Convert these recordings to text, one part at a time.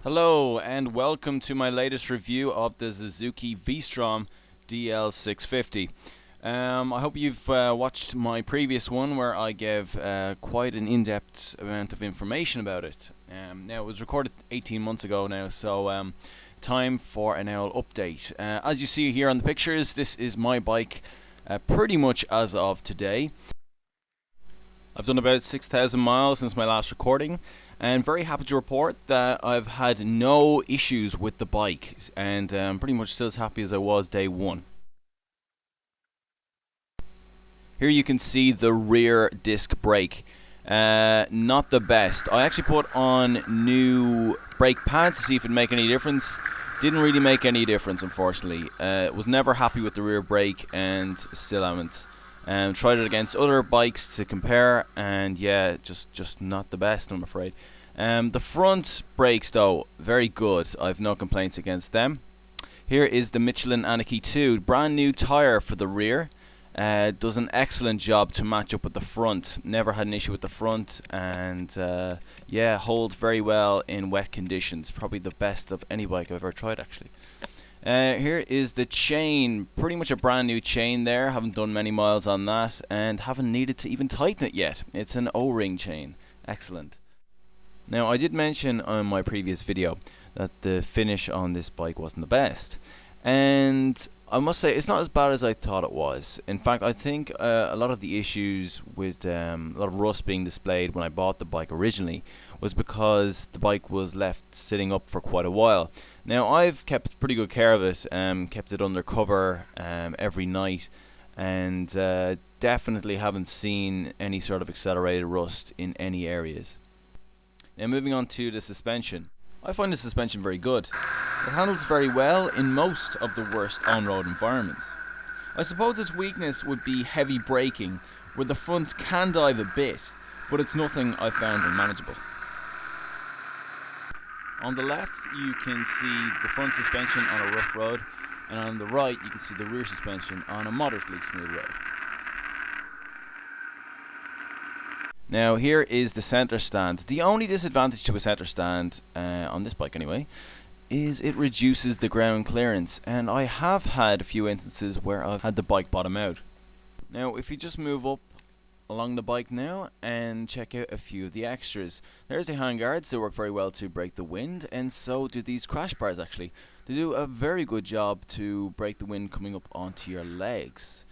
Hello and welcome to my latest review of the Suzuki V-Strom DL650. I hope you've watched my previous one where I gave quite an in-depth amount of information about it. Now it was recorded 18 months ago now, so time for an owl update. As you see here on the pictures, this is my bike pretty much as of today. I've done about 6,000 miles since my last recording, and very happy to report that I've had no issues with the bike, and pretty much still as happy as I was day one. Here you can see the rear disc brake. Not the best. I actually put on new brake pads to see if it'd make any difference. Didn't really make any difference, unfortunately. Was never happy with the rear brake and still haven't. Tried it against other bikes to compare, and yeah, just not the best, I'm afraid. The front brakes though, very good. I've no complaints against them. Here is the Michelin Anarchy 2, brand new tyre for the rear. Does an excellent job to match up with the front. Never had an issue with the front, and yeah, holds very well in wet conditions. Probably the best of any bike I've ever tried, actually. Here is the chain, pretty much a brand new chain there. Haven't done many miles on that and haven't needed to even tighten it yet. It's an O-ring chain. Excellent. Now, I did mention on my previous video that the finish on this bike wasn't the best, and I must say it's not as bad as I thought it was. In fact, I think a lot of the issues with a lot of rust being displayed when I bought the bike originally was because the bike was left sitting up for quite a while. Now, I've kept pretty good care of it, kept it under cover every night, and definitely haven't seen any sort of accelerated rust in any areas. Now, moving on to the suspension. I find the suspension very good. It handles very well in most of the worst on-road environments. I suppose its weakness would be heavy braking, where the front can dive a bit, but it's nothing I found unmanageable. On the left you can see the front suspension on a rough road, and on the right you can see the rear suspension on a moderately smooth road. Now here is the center stand. The only disadvantage to a center stand, on this bike anyway, is it reduces the ground clearance, and I have had a few instances where I've had the bike bottom out. Now if you just move up along the bike now and check out a few of the extras. There's the handguards. They work very well to break the wind, and so do these crash bars actually. They do a very good job to break the wind coming up onto your legs.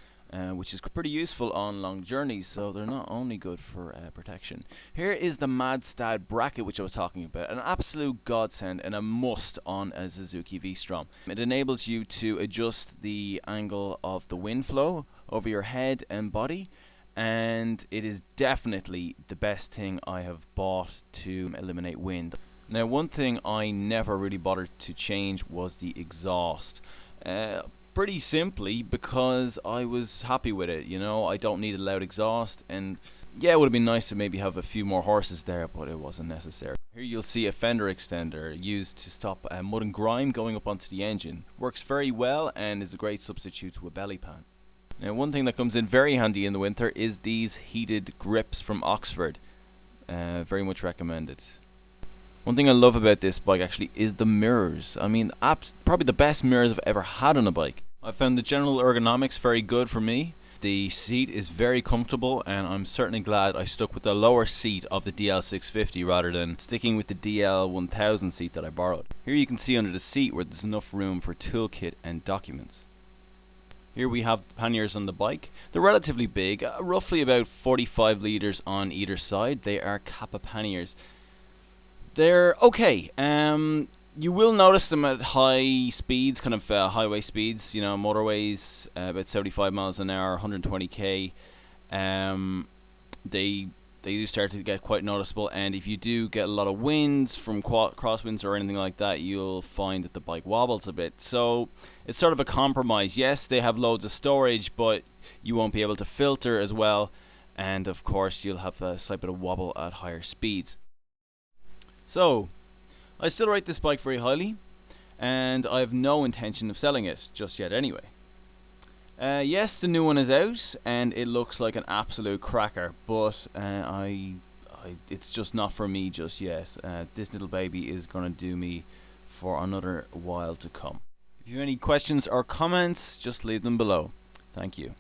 Which is pretty useful on long journeys, so they're not only good for protection. Here is the Madstad bracket which I was talking about, an absolute godsend and a must on a Suzuki V-Strom. It enables you to adjust the angle of the wind flow over your head and body, and it is definitely the best thing I have bought to eliminate wind. Now, one thing I never really bothered to change was the exhaust. Pretty simply because I was happy with it, you know. I don't need a loud exhaust, and yeah, it would have been nice to maybe have a few more horses there, but it wasn't necessary. Here you'll see a fender extender used to stop mud and grime going up onto the engine. Works very well and is a great substitute to a belly pan. Now, one thing that comes in very handy in the winter is these heated grips from Oxford. Very much recommended. One thing I love about this bike actually is the mirrors. I mean, probably the best mirrors I've ever had on a bike. I found the general ergonomics very good for me. The seat is very comfortable, and I'm certainly glad I stuck with the lower seat of the DL650 rather than sticking with the DL1000 seat that I borrowed. Here you can see under the seat where there's enough room for toolkit and documents. Here we have the panniers on the bike. They're relatively big, roughly about 45 litres on either side. They are Kappa panniers. They're okay. You will notice them at high speeds, kind of highway speeds, you know, motorways, about 75 miles an hour, 120k. They do start to get quite noticeable, and if you do get a lot of winds from crosswinds or anything like that, you'll find that the bike wobbles a bit. So it's sort of a compromise. Yes, they have loads of storage, but you won't be able to filter as well, and of course you'll have a slight bit of wobble at higher speeds. So I still rate this bike very highly, and I have no intention of selling it just yet anyway. Yes, the new one is out, and it looks like an absolute cracker, but I it's just not for me just yet. This little baby is gonna do me for another while to come. If you have any questions or comments, just leave them below. Thank you.